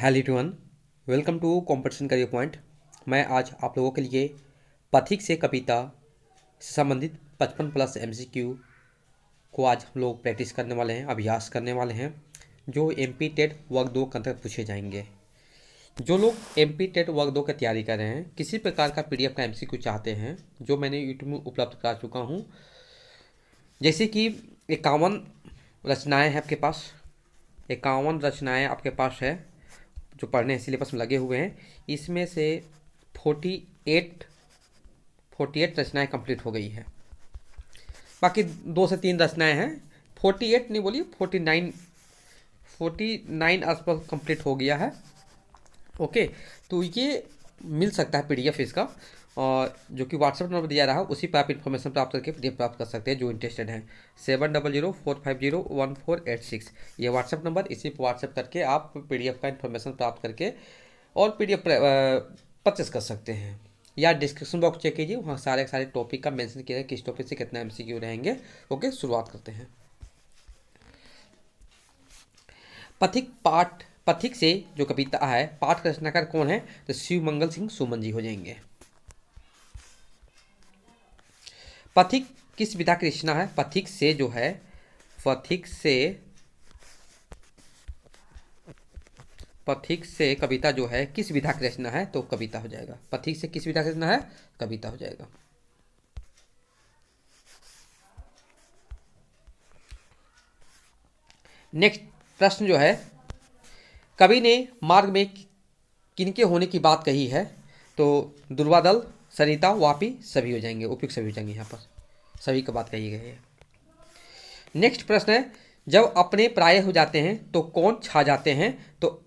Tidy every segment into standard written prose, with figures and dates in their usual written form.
Hello everyone, welcome to competition career point. मैं आज आप लोगों के लिए पथिक से कविता से संबंधित 55+ एमसीक्यू को आज हम लोग प्रैक्टिस करने वाले हैं, अभ्यास करने वाले हैं, जो एमपी टेट वर्ग 2 के अंतर्गत पूछे जाएंगे। जो लोग एमपी टेट वर्ग 2 की तैयारी कर रहे हैं, किसी प्रकार का पीडीएफ का एमसीक्यू चाहते हैं, जो मैंने यूट्यूब में उपलब्ध करा चुका हूँ, जैसे कि 51 रचनाएँ हैं आपके पास, 51 रचनाएँ आपके पास है जो पढ़ने सिलेबस में लगे हुए हैं। इसमें से 48 रचनाएं कंप्लीट हो गई है, बाकी 2 से 3 रचनाएं हैं। 48 नहीं बोलिए, 49 आसपास कंप्लीट हो गया है। ओके, तो ये मिल सकता है पीडीएफ इसका, और जो कि व्हाट्सएप नंबर दिया रहा है उसी पर आप इन्फॉर्मेशन प्राप्त करके पीडीएफ प्राप्त कर सकते हैं जो इंटरेस्टेड हैं। 7004501486 ये व्हाट्सएप नंबर, इसी पर व्हाट्सएप करके आप पीडीएफ का इन्फॉर्मेशन प्राप्त करके और पीडीएफ परचेस कर सकते हैं, या डिस्क्रिप्शन बॉक्स चेक कीजिए, वहाँ सारे टॉपिक का मेंशन किया है, किस टॉपिक से कितना एमसीक्यू रहेंगे। ओके, शुरुआत करते हैं। पथिक से जो कविता है, पाठ का रचनाकार कौन है? तो शिव मंगल सिंह सुमन जी हो जाएंगे। पथिक किस विधा की रचना है? पथिक से जो है, पथिक से कविता जो है किस विधा की रचना है? तो कविता हो जाएगा। पथिक से किस विधा की रचना है? कविता हो जाएगा। नेक्स्ट प्रश्न जो है, कवि ने मार्ग में किनके होने की बात कही है? तो दुर्वादल, सरिता, वापी सभी हो जाएंगे, उपयुक्त सभी हो जाएंगे, यहाँ पर सभी की बात कही गई है। नेक्स्ट प्रश्न है, जब अपने प्राय हो जाते हैं तो कौन छा जाते हैं? तो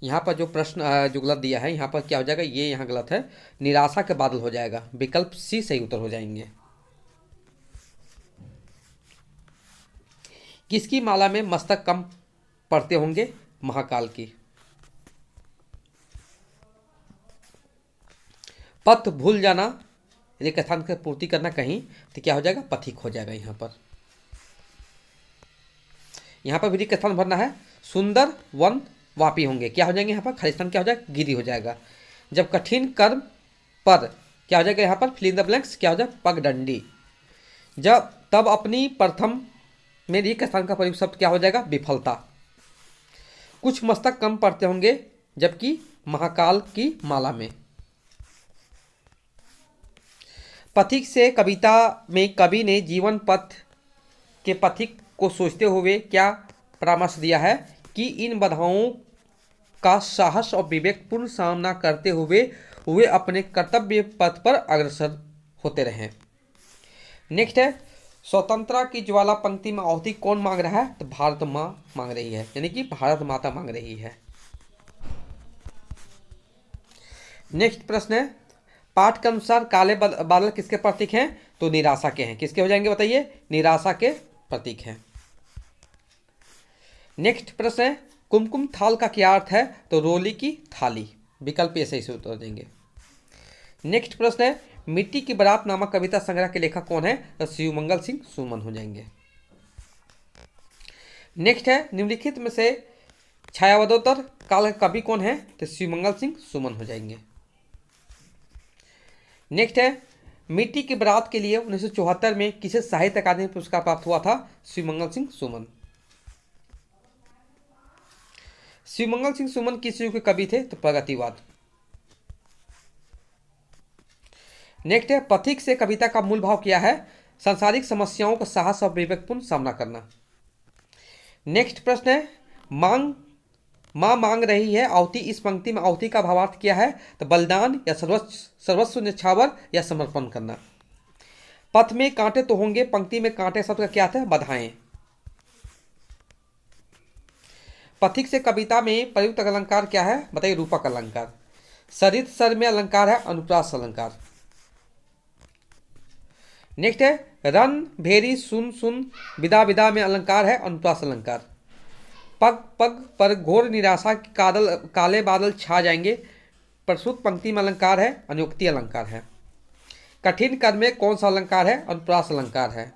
यहाँ पर जो प्रश्न जो गलत दिया है, यहाँ पर क्या हो जाएगा? ये यहाँ गलत है, निराशा के बादल हो जाएगा, विकल्प सी सही उत्तर हो जाएंगे। किसकी माला में मस्तक कम पड़ते होंगे? महाकाल की। पथ भूल जाना, एक स्थान की पूर्ति करना कहीं, तो क्या हो जाएगा? पथिक हो जाएगा। यहाँ पर भी रिक्त स्थान भरना है, सुंदर वन वापी होंगे, क्या हो जाएंगे? यहाँ पर खाली स्थान क्या हो जाएगा? गिरी हो जाएगा। जब कठिन कर्म पर क्या हो जाएगा? यहाँ पर फिल इन द ब्लैंक्स क्या हो जाएगा? पगडंडी। जब तब अपनी प्रथम में रिक्त स्थान का प्रयुक्त शब्द क्या हो जाएगा? विफलता। कुछ मस्तक कम पड़ते होंगे जबकि महाकाल की माला में। पथिक से कविता में कवि ने जीवन पथ के पथिक को सोचते हुए क्या परामर्श दिया है? कि इन बाधाओं का साहस और विवेकपूर्ण सामना करते हुए वे अपने कर्तव्य पथ पर अग्रसर होते रहें। नेक्स्ट है, स्वतंत्रता की ज्वाला पंक्ति में आहुति कौन मांग रहा है? तो भारत माँ मांग रही है, यानी कि भारत माता मांग रही है। नेक्स्ट प्रश्न है, पाठ के अनुसार काले बादल किसके प्रतीक हैं? तो निराशा के हैं। किसके हो जाएंगे बताइए? निराशा के प्रतीक हैं। नेक्स्ट प्रश्न है, कुमकुम थाल का क्या अर्थ है? तो रोली की थाली, विकल्प ऐसे ही उत्तर देंगे। नेक्स्ट प्रश्न है, मिट्टी की बारात नामक कविता संग्रह के लेखक कौन है? तो शिवमंगल सिंह सुमन हो जाएंगे। नेक्स्ट है, निम्नलिखित में से छायावदोत्तर काल का कवि कौन है? तो शिवमंगल सिंह सुमन हो जाएंगे। नेक्स्ट है, मिट्टी की बारात के लिए 1974 में किसे साहित्य अकादमी पुरस्कार प्राप्त हुआ था? शिवमंगल सिंह सुमन। शिवमंगल सिंह सुमन किस युग के कवि थे? तो प्रगतिवाद। नेक्स्ट है, पथिक से कविता का मूल भाव क्या है? सांसारिक समस्याओं का साहस और विवेकपूर्ण सामना करना। नेक्स्ट प्रश्न है, माँ मांग रही है आहुति, इस पंक्ति में आहुति का भावार्थ क्या है? तो बलिदान या सर्वस्व न्यौछावर या समर्पण करना। पथ में कांटे तो होंगे, पंक्ति में कांटे शब्द का क्या था? बधाएं। पथिक से कविता में प्रयुक्त अलंकार क्या है? बताइए, रूपक अलंकार। सरित सर में अलंकार है अनुप्रास अलंकार। नेक्स्ट है, रन भेरी सुन सुन विदा विदा में अलंकार है अनुप्रास अलंकार। पग पग पर घोर निराशा की काले बादल छा जाएंगे, प्रस्तुत पंक्ति में अलंकार है अनुक्ति अलंकार है। कठिन कर्म में कौन सा अलंकार है? अनुप्रास अलंकार है।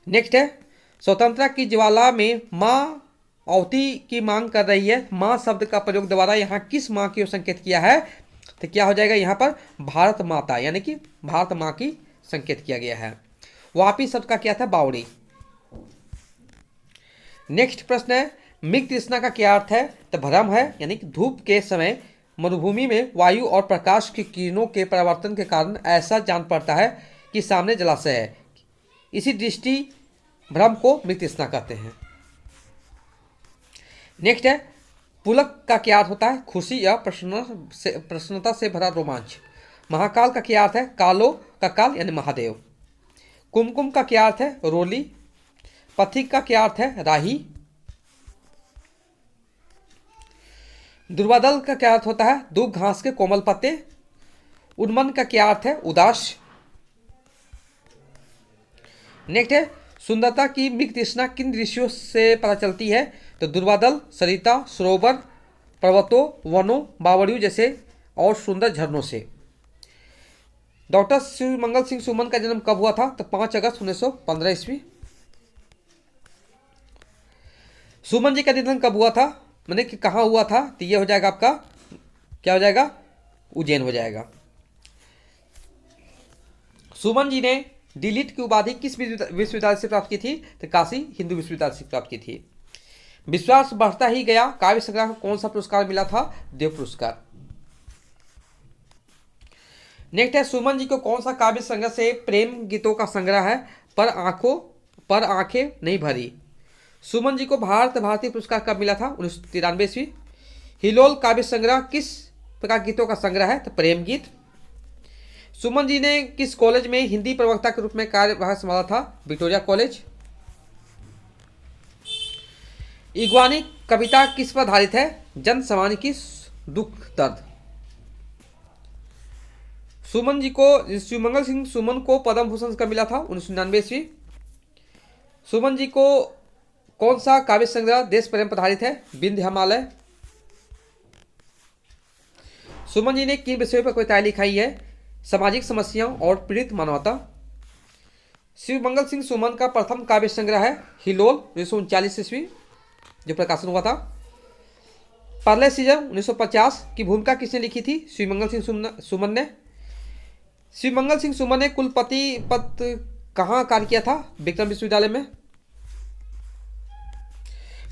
नेक्स्ट है, स्वतंत्रता की ज्वाला में माँ अवति की मांग कर रही है। माँ शब्द का प्रयोग द्वारा यहाँ किस माँ की ओर संकेत किया है? तो क्या हो जाएगा यहाँ पर? भारत माता, यानी कि भारत माँ की संकेत किया गया है। वापी शब्द का क्या था? बावड़ी। नेक्स्ट प्रश्न है, मृग तृष्णा का क्या अर्थ है? तो भ्रम है, यानी कि धूप के समय मरुभूमि में वायु और प्रकाश की किरणों के परिवर्तन के कारण ऐसा जान पड़ता है कि सामने जलाशय है। इसी दृष्टि भ्रम को मृग तृष्णा कहते हैं। नेक्स्ट है, पुलक का क्या अर्थ होता है? खुशी या प्रसन्नता से भरा रोमांच। महाकाल का क्या अर्थ है? कालो का काल यानी महादेव। कुमकुम का क्या अर्थ है? रोली। पथिक का क्या अर्थ है? राही। दुर्वादल का क्या अर्थ होता है? दूब घास के कोमल पत्ते। उन्मन का क्या अर्थ है? उदास। नेक्स्ट है, सुंदरता की मृग तृष्णा किन दृश्यों से पता चलती है? तो दुर्वादल, सरिता, सरोवर, पर्वतों, वनों, बावड़ियों जैसे और सुंदर झरनों से। डॉक्टर शिवमंगल सिंह सुमन का जन्म कब हुआ था? तो 5 अगस्त 1915 ईस्वी। सुमन जी का निधन कब हुआ था, मैंने कि कहाँ हुआ था? तो ये हो जाएगा आपका, क्या हो जाएगा? उज्जैन हो जाएगा। सुमन जी ने डीलिट की उपाधि किस विश्वविद्यालय से प्राप्त की थी? तो काशी हिंदू विश्वविद्यालय से प्राप्त की थी। विश्वास बढ़ता ही गया काव्य संग्रह को कौन सा पुरस्कार मिला था? देव पुरस्कार। नेक्स्ट है, सुमन जी को कौन सा काव्य संग्रह से प्रेम गीतों का संग्रह है पर आंखें नहीं भरी? सुमन जी को भारतीय पुरस्कार कब मिला था? 1993 ईस्वी। हिलोल काव्य संग्रह किस प्रकार गीतों का संग्रह है? तो प्रेम गीत। सुमन जी ने किस कॉलेज में हिंदी प्रवक्ता के रूप में कार्यभार संभाला था? Victoria college. इग्वानी कविता किस पर आधारित है? जन सामान्य की दुख दर्द। शिवमंगल सिंह सुमन को पद्म भूषण कब मिला था? 1999 ईस्वी। सुमन जी को कौन सा काव्य संग्रह देश प्रेम पर आधारित है? विंध्य हिमालय। सुमन जी ने किन विषयों पर कविताएं लिखाई है? सामाजिक समस्याओं और पीड़ित मानवता। शिवमंगल सिंह सुमन का प्रथम काव्य संग्रह है हिलोल 1939 ईस्वी, जो प्रकाशन हुआ था। प्रलय सीजन 1950 की भूमिका किसने लिखी थी? शिवमंगल सिंह सुमन ने। शिवमंगल सिंह सुमन ने कुलपति पद कहाँ कार्य किया था? विक्रम विश्वविद्यालय में।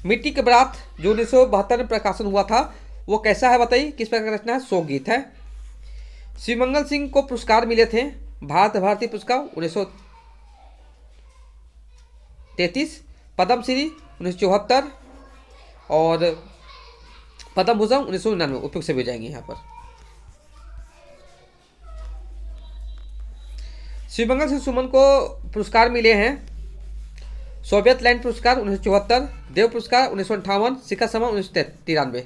मिट्टी के बारात जो 1972 में प्रकाशन हुआ था वो कैसा है बताइए? किस प्रकार का रचना है? शोक गीत है। शिवमंगल सिंह को पुरस्कार मिले थे भारतीय पुरस्कार 1933, पद्मश्री 1974 और पद्म भूषण 1999 उपयुक्त से भी जाएंगे यहाँ पर। शिवमंगल सिंह सुमन को पुरस्कार मिले हैं सोवियत लैंड पुरस्कार 1974, देव पुरस्कार 1958, शिखर सम्मान 1993।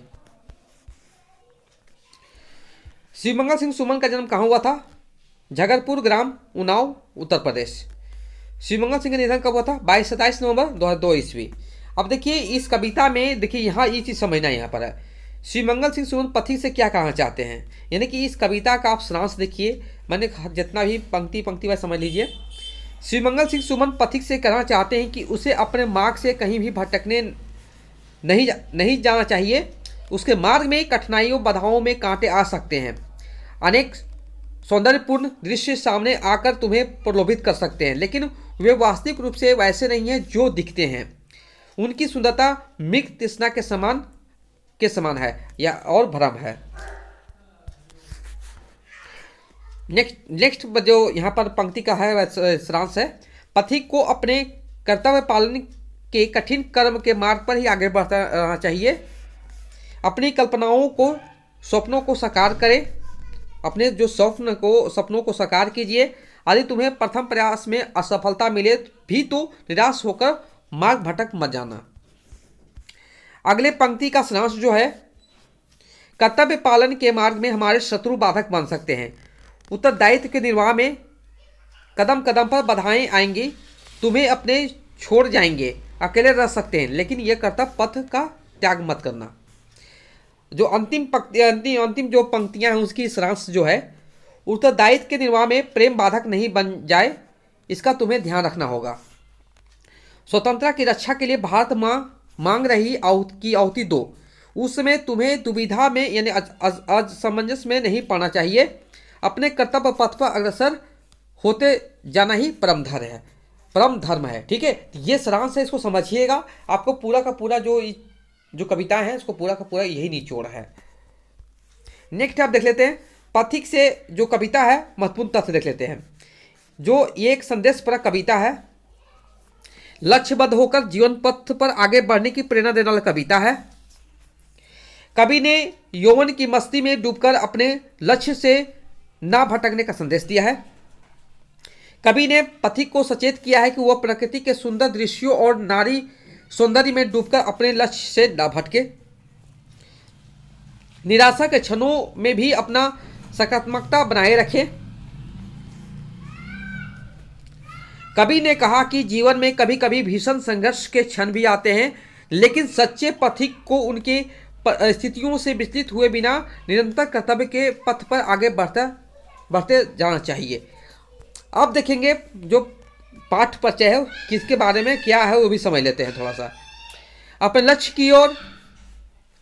शिवमंगल सिंह सुमन का जन्म कहाँ हुआ था? झगरपुर ग्राम, उन्नाव, उत्तर प्रदेश। शिवमंगल सिंह का निधन कब हुआ था? 27 नवंबर 2002 ईस्वी। अब देखिए इस कविता में, देखिए यहाँ ये चीज़ समझना यहाँ पर है, शिवमंगल सिंह सुमन पथिक से क्या कहना चाहते हैं। यानी कि इस कविता का आप सारांश देखिए, मैंने जितना भी पंक्ति वाइज समझ लीजिए। शिवमंगल सिंह सुमन पथिक से कहना चाहते हैं कि उसे अपने मार्ग से कहीं भी भटकने नहीं जाना चाहिए। उसके मार्ग में कठिनाइयों बाधाओं में कांटे आ सकते हैं। अनेक सौंदर्यपूर्ण दृश्य सामने आकर तुम्हें प्रलोभित कर सकते हैं, लेकिन वे वास्तविक रूप से वैसे नहीं हैं जो दिखते हैं। उनकी सुंदरता मृग तृष्णा के समान है या और भ्रम है। नेक्स्ट जो यहाँ पर पंक्ति का है वह सारांश है। पथिक को अपने कर्तव्य पालन के कठिन कर्म के मार्ग पर ही आगे बढ़ता रहना चाहिए। अपनी सपनों को साकार करें। अपने जो सपनों को साकार कीजिए। यदि तुम्हें प्रथम प्रयास में असफलता मिले भी तो निराश होकर मार्ग भटक मत जाना। अगले पंक्ति का सारांश जो है, कर्तव्य पालन के मार्ग में हमारे शत्रु बाधक बन सकते हैं। उत्तरदायित्व के निर्वाह में कदम कदम पर बाधाएं आएंगी, तुम्हें अपने छोड़ जाएंगे, अकेले रह सकते हैं, लेकिन यह कर्तव्य पथ का त्याग मत करना। जो अंतिम जो पंक्तियां हैं उसकी सारांश जो है, उत्तरदायित्व के निर्वाह में प्रेम बाधक नहीं बन जाए, इसका तुम्हें ध्यान रखना होगा। स्वतंत्रता की रक्षा के लिए भारत माँ मांग रही की आहुति दो। उस समय तुम्हें दुविधा में यानी असमंजस में नहीं पाना चाहिए। अपने कर्तव्य पथ पर अग्रसर होते जाना ही परम धर्म है। ठीक है, ये सारांश है, इसको समझिएगा। आपको पूरा का पूरा जो कविता है इसको पूरा का पूरा यही निचोड़ है। नेक्स्ट आप देख लेते हैं पथिक से जो कविता है, महत्वपूर्ण तथ्य देख लेते हैं। जो ये एक संदेश पर कविता है, लक्ष्यबद्ध होकर जीवन पथ पर आगे बढ़ने की प्रेरणा देने वाली कविता है। कवि ने यौवन की मस्ती में डूबकर अपने लक्ष्य से ना भटकने का संदेश दिया है। कवि ने पथिक को सचेत किया है कि वह प्रकृति के सुंदर दृश्यों और नारी सौंदर्य में डूबकर अपने लक्ष्य से ना भटके। निराशा के क्षणों में भी अपना सकारात्मकता बनाए रखे। कवि ने कहा कि जीवन में कभी कभी भीषण संघर्ष के क्षण भी आते हैं, लेकिन सच्चे पथिक को उनके स्थितियों से विचलित हुए बिना निरंतर कर्तव्य के पथ पर आगे बढ़ते जाना चाहिए। अब देखेंगे जो पाठ परिचय है किसके बारे में क्या है वो भी समझ लेते हैं थोड़ा सा। अपने लक्ष्य की ओर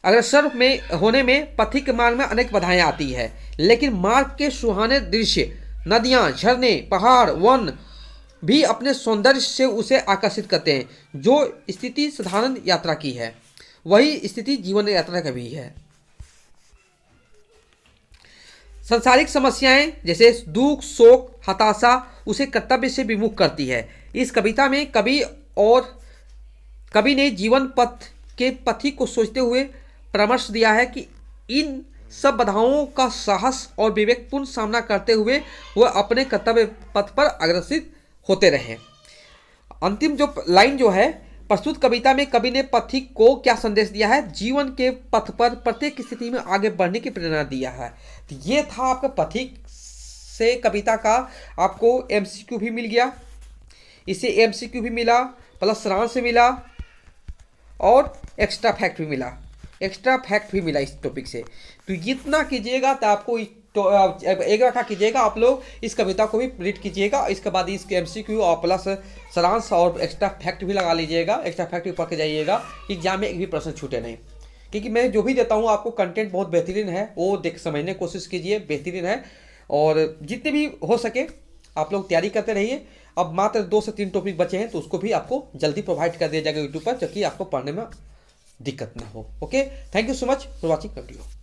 अग्रसर में होने में पथिक मार्ग में अनेक बाधाएं आती है, लेकिन मार्ग के सुहाने दृश्य, नदियां, झरने, पहाड़, वन भी अपने सौंदर्य से उसे आकर्षित करते हैं। जो स्थिति साधारण यात्रा की है वही स्थिति जीवन यात्रा का भी है। सांसारिक समस्याएं जैसे दुख, शोक, हताशा उसे कर्तव्य से विमुख करती है। इस कविता में कवि ने जीवन पथ के पथिक को सोचते हुए परामर्श दिया है कि इन सब बाधाओं का साहस और विवेकपूर्ण सामना करते हुए वह अपने कर्तव्य पथ पर अग्रसित होते रहे। अंतिम जो लाइन जो है प्रस्तुत कविता में कवि ने पथिक को क्या संदेश दिया है, जीवन के पथ पर प्रत्येक स्थिति में आगे बढ़ने की प्रेरणा दिया है। तो ये था आपका पथिक से कविता का, आपको एमसीक्यू भी मिल गया, इसे एमसीक्यू भी मिला प्लस सारांश से मिला और एक्स्ट्रा फैक्ट भी मिला इस टॉपिक से। तो जितना कीजिएगा तो आपको एक रखा कीजिएगा, आप लोग इस कविता को भी रीड कीजिएगा। इसके बाद इसके एमसीक्यू और प्लस सारांश और एक्स्ट्रा फैक्ट भी लगा लीजिएगा, एक्स्ट्रा फैक्ट भी पढ़ के जाइएगा कि एग्जाम में एक भी प्रश्न छूटे नहीं। क्योंकि मैं जो भी देता हूँ आपको कंटेंट बहुत बेहतरीन है, वो समझने की कोशिश कीजिए, बेहतरीन है। और जितने भी हो सके आप लोग तैयारी करते रहिए। अब मात्र 2 से 3 टॉपिक बचे हैं तो उसको भी आपको जल्दी प्रोवाइड कर दिया जाएगा यूट्यूब पर, ताकि आपको पढ़ने में दिक्कत ना हो। Okay, thank you so much for watching video.